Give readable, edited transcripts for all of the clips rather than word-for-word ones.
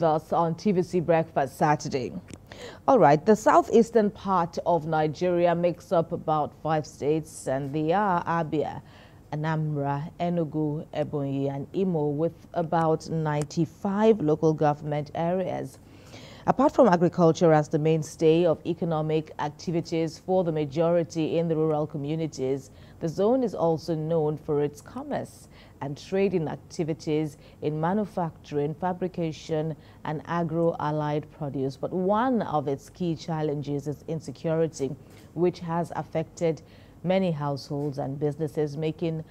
Us on TVC Breakfast Saturday. All right, the southeastern part of Nigeria makes up about 5 states, and they are Abia, Anambra, Enugu, Ebonyi and Imo, with about 95 local government areas. Apart from agriculture as the mainstay of economic activities for the majority in the rural communities, the zone is also known for its commerce and trading activities in manufacturing, fabrication, and agro-allied produce. But one of its key challenges is insecurity, which has affected many households and businesses, making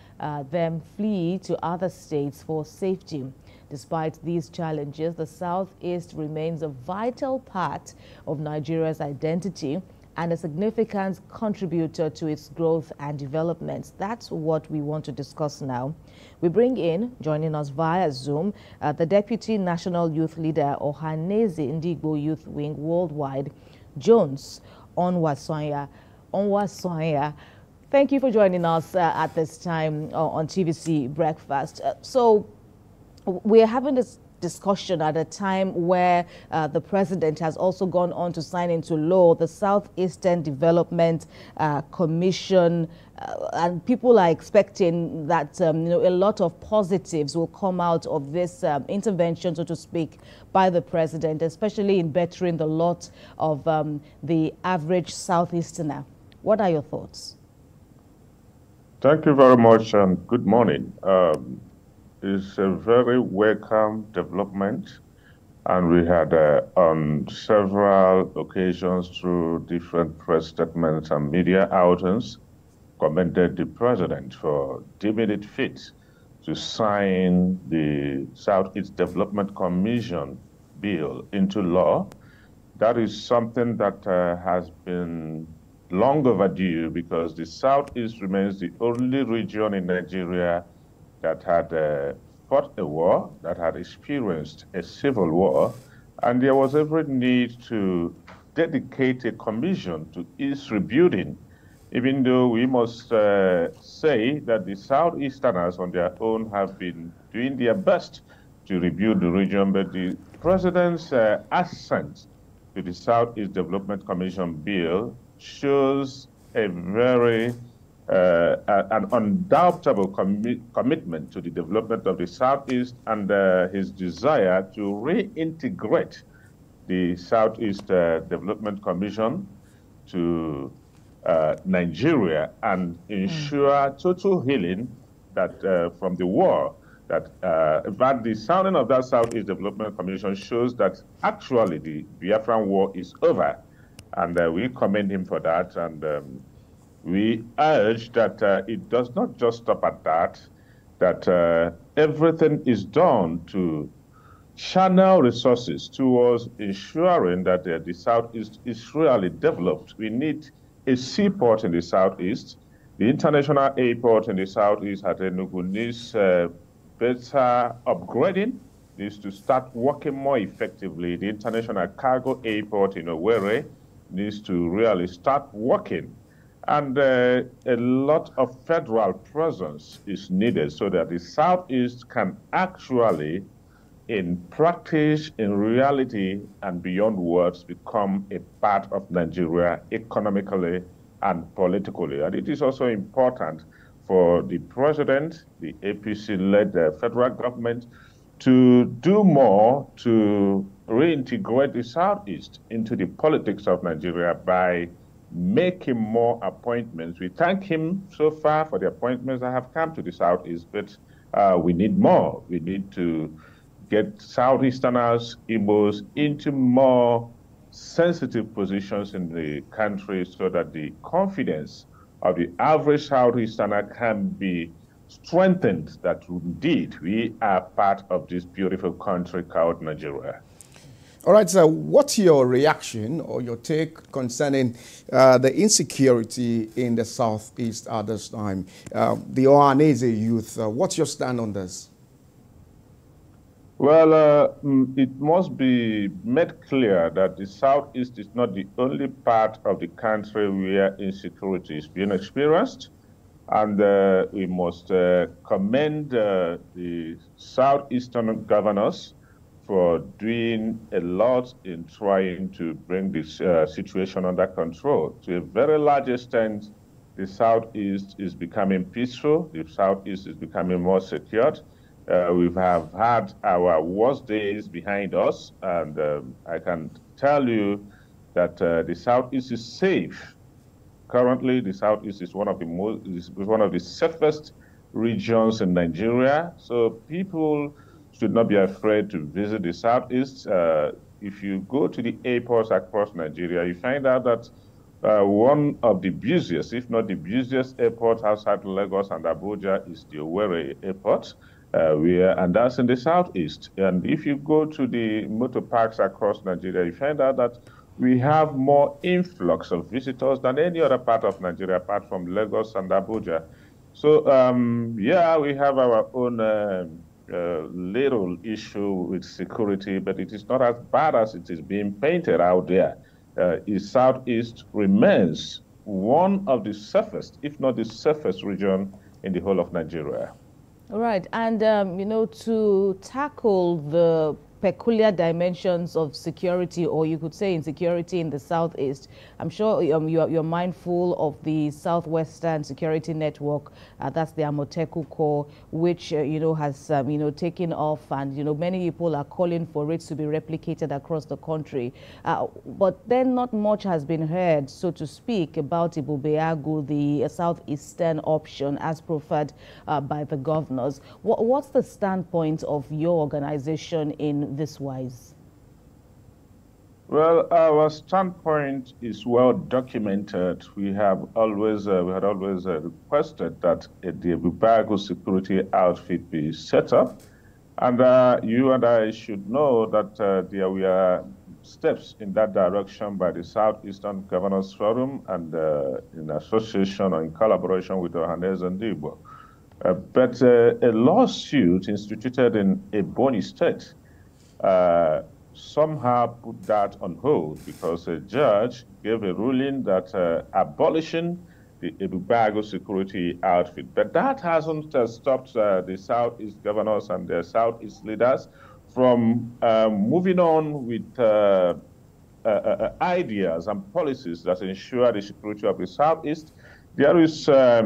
them flee to other states for safety. Despite these challenges, the Southeast remains a vital part of Nigeria's identity and a significant contributor to its growth and development. That's what we want to discuss now. We bring in, joining us via Zoom, the Deputy National Youth Leader, Ohaneze Ndigbo Youth Wing Worldwide, Jones Onwasanya. Thank you for joining us at this time on TVC Breakfast. So we're having this discussion at a time where the president has also gone on to sign into law the Southeastern Development Commission, and people are expecting that a lot of positives will come out of this intervention, so to speak, by the president, especially in bettering the lot of the average Southeasterner. What are your thoughts? Thank you very much and good morning. It's a very welcome development, and we had on several occasions through different press statements and media outings commended the president for deeming it fit to sign the Southeast Development Commission bill into law. That is something that has been long overdue, because the Southeast remains the only region in Nigeria that had fought a war, that had experienced a civil war, and there was every need to dedicate a commission to its rebuilding, even though we must say that the Southeasterners on their own have been doing their best to rebuild the region. But the president's assent to the Southeast Development Commission bill shows a very an undoubtable commitment to the development of the Southeast, and his desire to reintegrate the Southeast Development Commission to Nigeria and ensure total healing that from the war. That the sounding of that Southeast Development Commission shows that actually the Biafran war is over, and we commend him for that. And we urge that it does not just stop at that, that everything is done to channel resources towards ensuring that the Southeast is really developed. We need a seaport in the Southeast. The international airport in the Southeast at Enugu needs better upgrading, needs to start working more effectively. The international cargo airport in Owerri needs to really start working. And a lot of federal presence is needed so that the Southeast can actually, in practice, in reality, and beyond words, become a part of Nigeria economically and politically. And it is also important for the president, the APC-led federal government, to do more to reintegrate the Southeast into the politics of Nigeria by making more appointments. We thank him so far for the appointments that have come to the Southeast, but we need more. We need to get Southeasterners, Igbos, into more sensitive positions in the country so that the confidence of the average Southeasterner can be strengthened, that indeed we are part of this beautiful country called Nigeria. All right, so what's your reaction or your take concerning the insecurity in the Southeast at this time? The Ohaneze youth, what's your stand on this? Well, it must be made clear that the Southeast is not the only part of the country where insecurity is being experienced. And we must commend the Southeastern governors for doing a lot in trying to bring this situation under control. To a very large extent, the Southeast is becoming peaceful. The Southeast is becoming more secured. We have had our worst days behind us, and I can tell you that the Southeast is safe. Currently, the Southeast is one of the safest regions in Nigeria. So people should not be afraid to visit the Southeast. If you go to the airports across Nigeria, you find out that one of the busiest, if not the busiest airport outside Lagos and Abuja is the Owerri Airport, and that's in the Southeast. And if you go to the motor parks across Nigeria, you find out that we have more influx of visitors than any other part of Nigeria, apart from Lagos and Abuja. So, yeah, we have our own little issue with security, but it is not as bad as it is being painted out there. The Southeast remains one of the safest, if not the safest region in the whole of Nigeria. All right. And, you know, to tackle the peculiar dimensions of security, or you could say insecurity in the Southeast, I'm sure you're mindful of the Southwestern Security Network. That's the Amoteku Corps, which, you know, has, you know, taken off, and, you know, many people are calling for it to be replicated across the country. But then not much has been heard, so to speak, about Ibubeagu, the Southeastern option as preferred by the governors. What's the standpoint of your organization in this wise? Well, our standpoint is well documented. We have always requested that the Ibubeagu security outfit be set up, and you and I should know that there were steps in that direction by the Southeastern Governors Forum and in association or in collaboration with Ohaneze and Imo. But a lawsuit instituted in Ebonyi State somehow put that on hold because a judge gave a ruling that abolishing the Ibubeagu security outfit. But that hasn't stopped the Southeast governors and the Southeast leaders from moving on with ideas and policies that ensure the security of the Southeast. There is a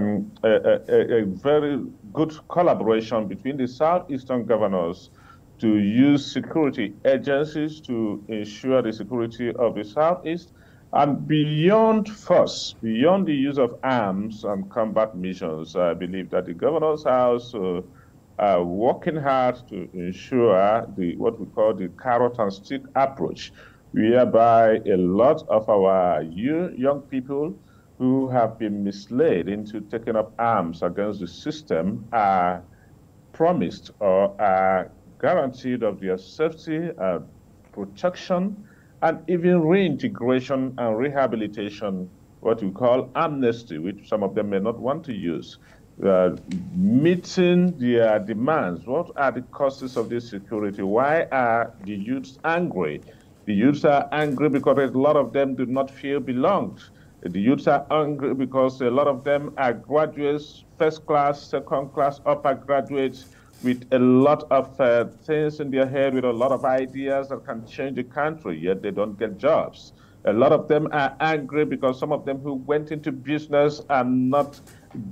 very good collaboration between the Southeastern governors to use security agencies to ensure the security of the Southeast. And beyond force, beyond the use of arms and combat missions, I believe that the Governor's House are working hard to ensure what we call the carrot and stick approach, whereby a lot of our young people who have been misled into taking up arms against the system are promised or are guaranteed of their safety, protection, and even reintegration and rehabilitation, what we call amnesty, which some of them may not want to use. Meeting their demands. What are the causes of this security? Why are the youths angry? The youths are angry because a lot of them do not feel belonged. The youths are angry because a lot of them are graduates, first class, second class, upper graduates, with a lot of things in their head, with a lot of ideas that can change the country, yet they don't get jobs. A lot of them are angry because some of them who went into business are not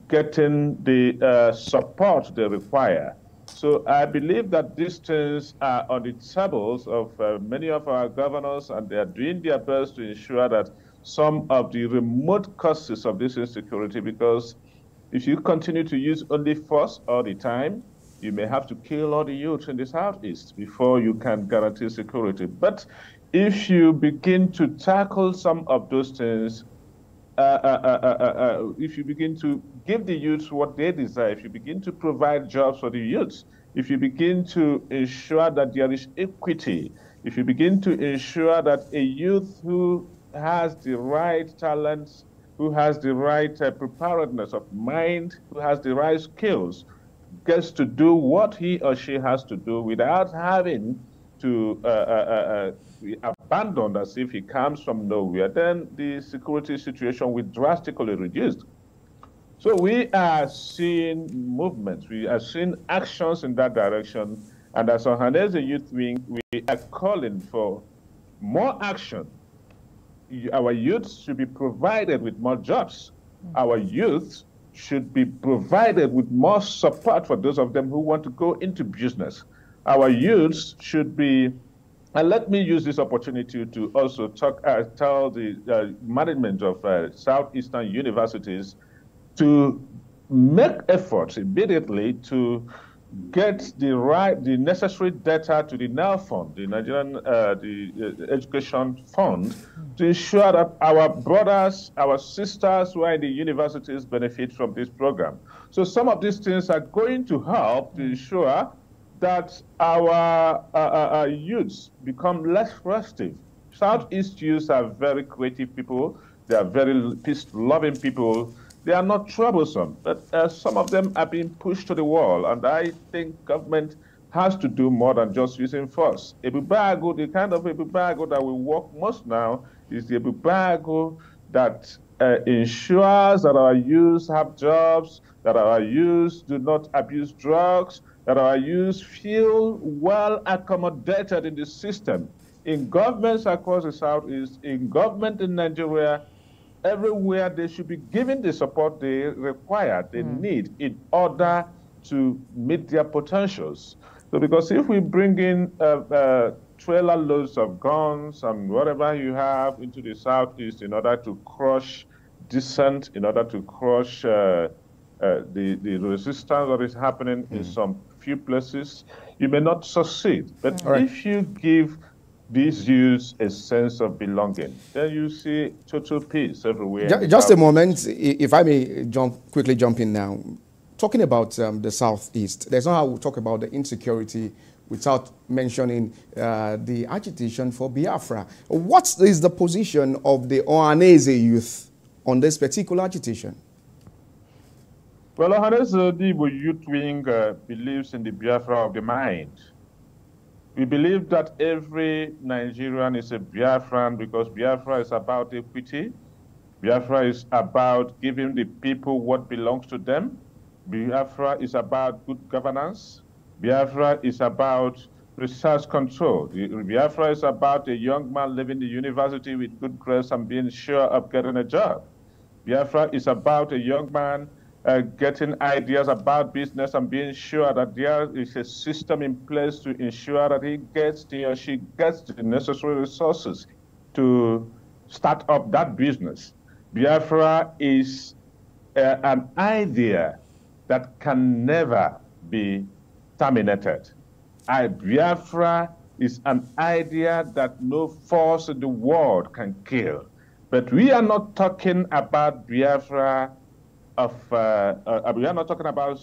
getting the support they require. So I believe that these things are on the tables of many of our governors, and they are doing their best to ensure that some of the remote causes of this insecurity, because if you continue to use only force all the time, you may have to kill all the youth in the Southeast before you can guarantee security. But if you begin to tackle some of those things, if you begin to give the youth what they desire, if you begin to provide jobs for the youth, if you begin to ensure that there is equity, if you begin to ensure that a youth who has the right talents, who has the right preparedness of mind, who has the right skills, gets to do what he or she has to do without having to be abandoned as if he comes from nowhere, then the security situation will drastically reduce. So we are seeing movements, we are seeing actions in that direction. And as Ohaneze Youth Wing, we are calling for more action. Our youth should be provided with more jobs. Our youth should be provided with more support for those of them who want to go into business. Our youths should be, and let me use this opportunity to also tell the management of Southeastern universities to make efforts immediately to get the necessary data to the NEL fund, the Nigerian the Education Fund, to ensure that our brothers, our sisters who are in the universities benefit from this program. So some of these things are going to help to ensure that our youths become less restive. Southeast youths are very creative people. They are very peace-loving people. They are not troublesome, but some of them are being pushed to the wall, and I think government has to do more than just using force. Ebubago, the kind of Ebubago that will work most now is the Ebubago that ensures that our youth have jobs, that our youth do not abuse drugs, that our youth feel well accommodated in the system. In governments across the Southeast, in government in Nigeria, everywhere they should be given the support they require, they need in order to meet their potentials. So because if we bring in trailer loads of guns and whatever you have into the Southeast in order to crush dissent, in order to crush the resistance that is happening in some few places, you may not succeed. But if you give these youths a sense of belonging, then you see total peace everywhere. Just a moment, if I may quickly jump in now. Talking about the Southeast, there's no how we talk about the insecurity without mentioning the agitation for Biafra. What is the position of the Ohaneze youth on this particular agitation? Well, Ohaneze, the Imo youth wing believes in the Biafra of the mind. We believe that every Nigerian is a Biafran because Biafra is about equity. Biafra is about giving the people what belongs to them. Biafra is about good governance. Biafra is about resource control. Biafra is about a young man leaving the university with good grades and being sure of getting a job. Biafra is about a young man getting ideas about business and being sure that there is a system in place to ensure that he or she gets the necessary resources to start up that business. Biafra is an idea that can never be terminated. Biafra is an idea that no force in the world can kill. But we are not talking about Biafra we are not talking about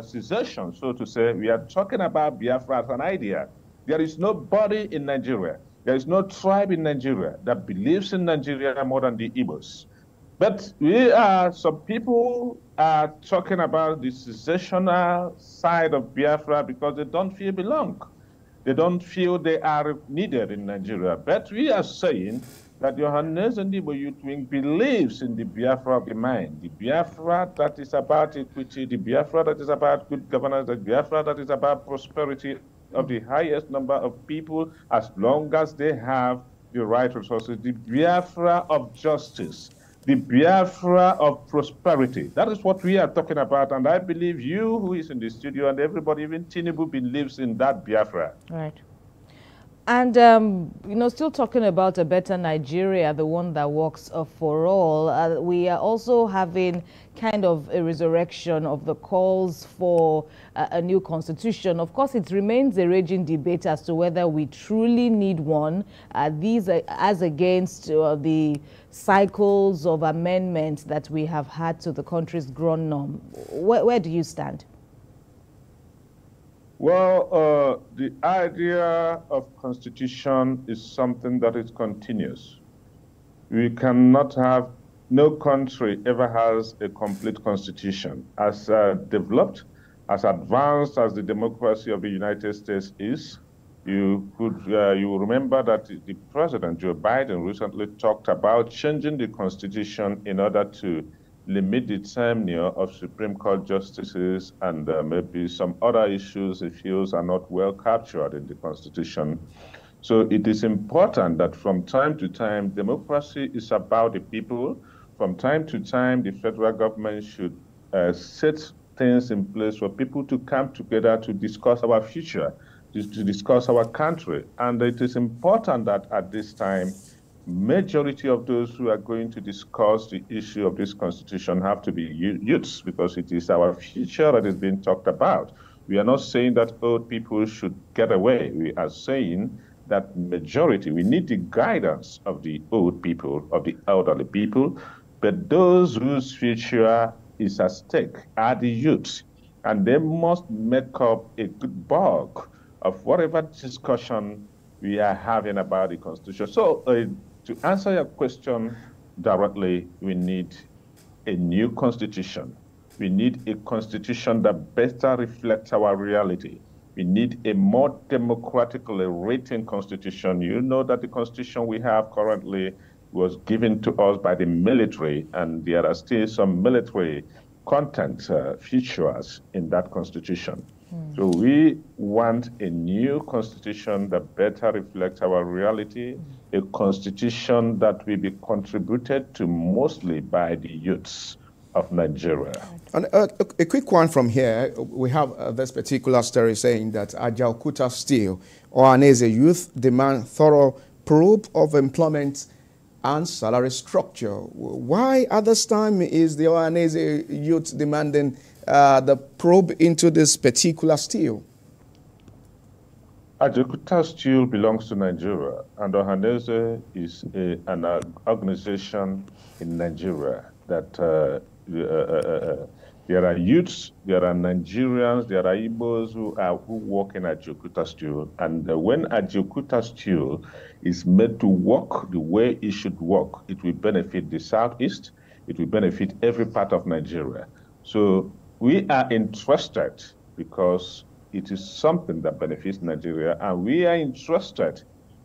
secession, so to say. We are talking about Biafra as an idea. There is nobody in Nigeria, there is no tribe in Nigeria that believes in Nigeria more than the Igbos. But some people are talking about the secessional side of Biafra because they don't feel belong. They don't feel they are needed in Nigeria. But we are saying that Ohaneze and Imo youth wing believes in the Biafra of the mind, the Biafra that is about equity, the Biafra that is about good governance, the Biafra that is about prosperity of the highest number of people as long as they have the right resources, the Biafra of justice, the Biafra of prosperity. That is what we are talking about, and I believe you who is in the studio and everybody, even Tinubu, believes in that Biafra. Right. And, still talking about a better Nigeria, the one that works for all, we are also having kind of a resurrection of the calls for a new constitution. Of course, it remains a raging debate as to whether we truly need one. These are as against the cycles of amendments that we have had to the country's grown norm. Where do you stand? Well, the idea of constitution is something that is continuous. We cannot have, no country ever has a complete constitution. As developed, as advanced as the democracy of the United States is, you will remember that the President, Joe Biden, recently talked about changing the constitution in order to limit the tenure of Supreme Court justices and maybe some other issues he feels are not well captured in the Constitution. So it is important that from time to time, democracy is about the people. From time to time, the federal government should set things in place for people to come together to discuss our future, to discuss our country. And it is important that at this time, majority of those who are going to discuss the issue of this constitution have to be youths, because it is our future that is being talked about. We are not saying that old people should get away. We are saying that majority, we need the guidance of the old people, of the elderly people, but those whose future is at stake are the youths, and they must make up a good bulk of whatever discussion we are having about the constitution. So to answer your question directly, we need a new constitution. We need a constitution that better reflects our reality. We need a more democratically written constitution. You know that the constitution we have currently was given to us by the military, and there are still some military content features in that constitution. So we want a new constitution that better reflects our reality, a constitution that will be contributed to mostly by the youths of Nigeria. And a quick one from here. We have this particular story saying that Ajaokuta Steel or Ohaneze youth demand thorough probe of employment and salary structure. Why at this time is the Ohaneze youth demanding the probe into this particular steel? Ajaokuta Steel belongs to Nigeria, and Ohaneze is an organization in Nigeria that there are youths, there are Nigerians, there are Igbos who work in Ajaokuta Steel, and when Ajaokuta Steel is made to work the way it should work, it will benefit the Southeast, it will benefit every part of Nigeria. So we are interested because it is something that benefits Nigeria, and we are interested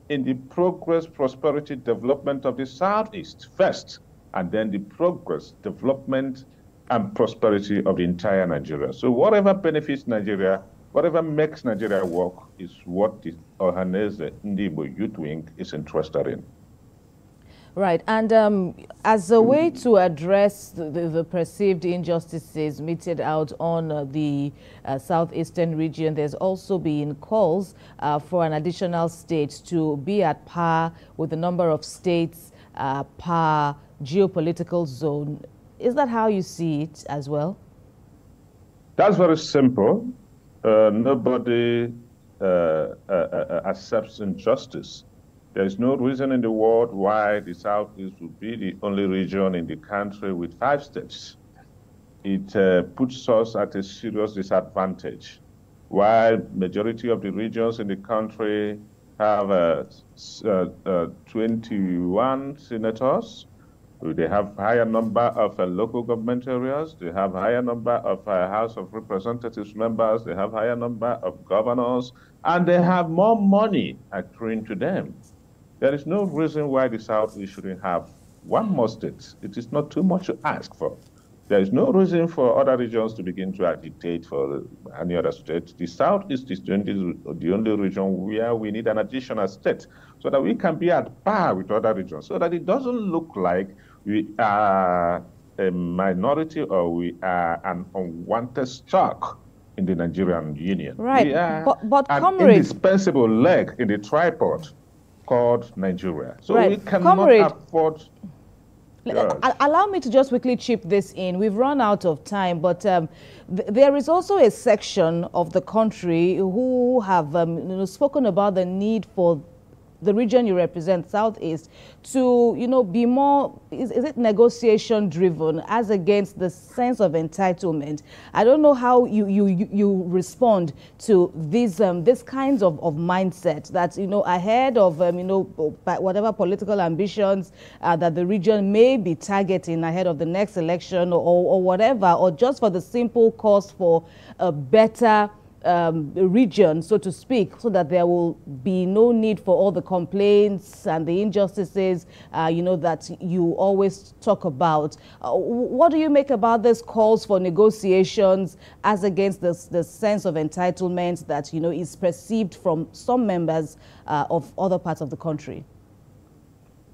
in the progress, prosperity, development of the Southeast first, and then the progress, development, and prosperity of the entire Nigeria. So whatever benefits Nigeria, whatever makes Nigeria work is what the Ohaneze and Imo Youth Wing is interested in. Right, and as a way to address the perceived injustices meted out on the southeastern region, there's also been calls for an additional state to be at par with the number of states per geopolitical zone. Is that how you see it as well? That's very simple. Nobody accepts injustice. There is no reason in the world why the Southeast would be the only region in the country with 5 states. It puts us at a serious disadvantage. While majority of the regions in the country have 21 senators, they have higher number of local government areas, they have higher number of House of Representatives members, they have higher number of governors, and they have more money accruing to them. There is no reason why the Southeast shouldn't have one more state. It is not too much to ask for. There is no reason for other regions to begin to agitate for any other state. The Southeast is the only region where we need an additional state so that we can be at par with other regions, so that it doesn't look like we are a minority or we are an unwanted stock in the Nigerian Union. Right, we are but an comrade, indispensable leg in the tripod called Nigeria. So right. we cannot afford... Allow me to just quickly chip this in. We've run out of time, but there is also a section of the country who have spoken about the need for the region you represent, Southeast, to be more, is it negotiation driven as against the sense of entitlement? I don't know how you respond to these this kinds of mindset that ahead of whatever political ambitions that the region may be targeting ahead of the next election or whatever, or just for the simple cause for a better region, so to speak, so that there will be no need for all the complaints and the injustices, you know, that you always talk about. What do you make about this calls for negotiations as against the sense of entitlement that, you know, is perceived from some members of other parts of the country?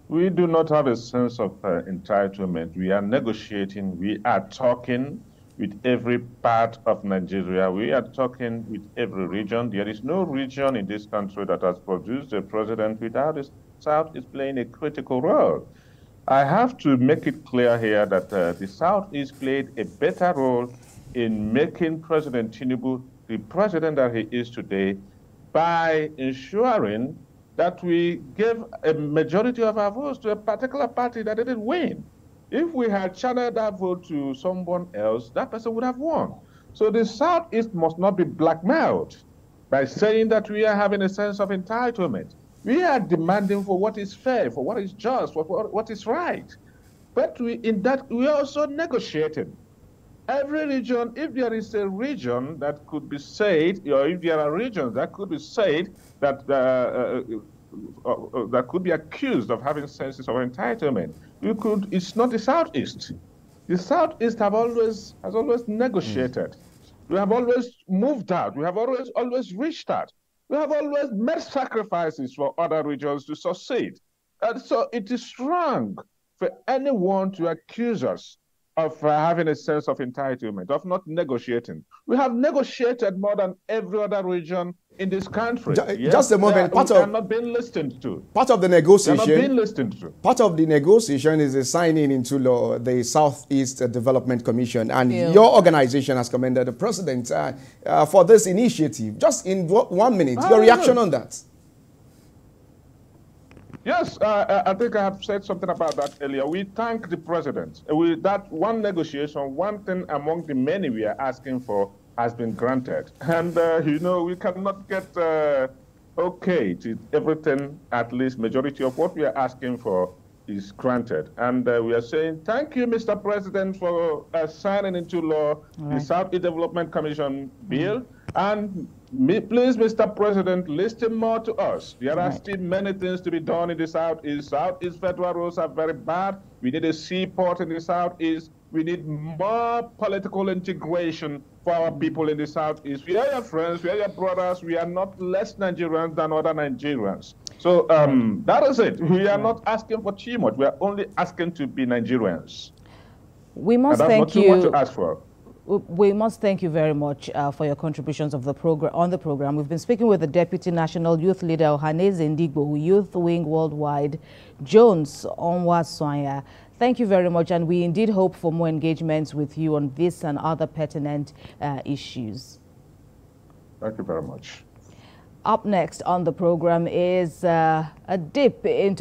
We do not have a sense of entitlement. We are negotiating. We are talking with every part of Nigeria. We are talking with every region. There is no region in this country that has produced a president without the South is playing a critical role. I have to make it clear here that the Southeast played a better role in making President Tinubu the president that he is today by ensuring that we gave a majority of our votes to a particular party that didn't win. If we had channeled that vote to someone else, that person would have won. So the Southeast must not be blackmailed by saying that we are having a sense of entitlement. We are demanding for what is fair, for what is just, for what is right. But we are also negotiating. Every region, if there is a region that could be said, or if there are regions that could be said that that could be accused of having senses of entitlement, it's not the Southeast. The Southeast has always negotiated. We have always moved out. We have always reached out. We have always made sacrifices for other regions to succeed. And so it is wrong for anyone to accuse us of having a sense of entitlement, of not negotiating. We have negotiated more than every other region in this country. Just a moment. We are not being listened to. Part of the negotiation. Not being listened to. Part of the negotiation is the signing into law the Southeast Development Commission, and your organization has commended the president for this initiative. Just in 1 minute, your reaction on that? Yes, I think I have said something about that earlier. We thank the president. That one negotiation, one thing among the many we are asking for has been granted. And, you know, we cannot get okay to everything, at least majority of what we are asking for is granted. And we are saying, thank you, Mr. President, for signing into law the Southeast Development Commission bill. And please, Mr. President, listen more to us. There are still many things to be done in the Southeast. Southeast federal roads are very bad. We need a seaport in the Southeast. We need more political integration for our people in the Southeast. We are your friends. We are your brothers. We are not less Nigerians than other Nigerians. So that is it. We are not asking for too much. We are only asking to be Nigerians. We must thank you. Not too much to ask for. We must thank you very much for your contributions on the program. We've been speaking with the Deputy National Youth Leader Ohaneze Ndigbo, Youth Wing Worldwide, Jones Onwaswanya. Thank you very much, and we indeed hope for more engagements with you on this and other pertinent issues. Thank you very much. Up next on the program is a dip into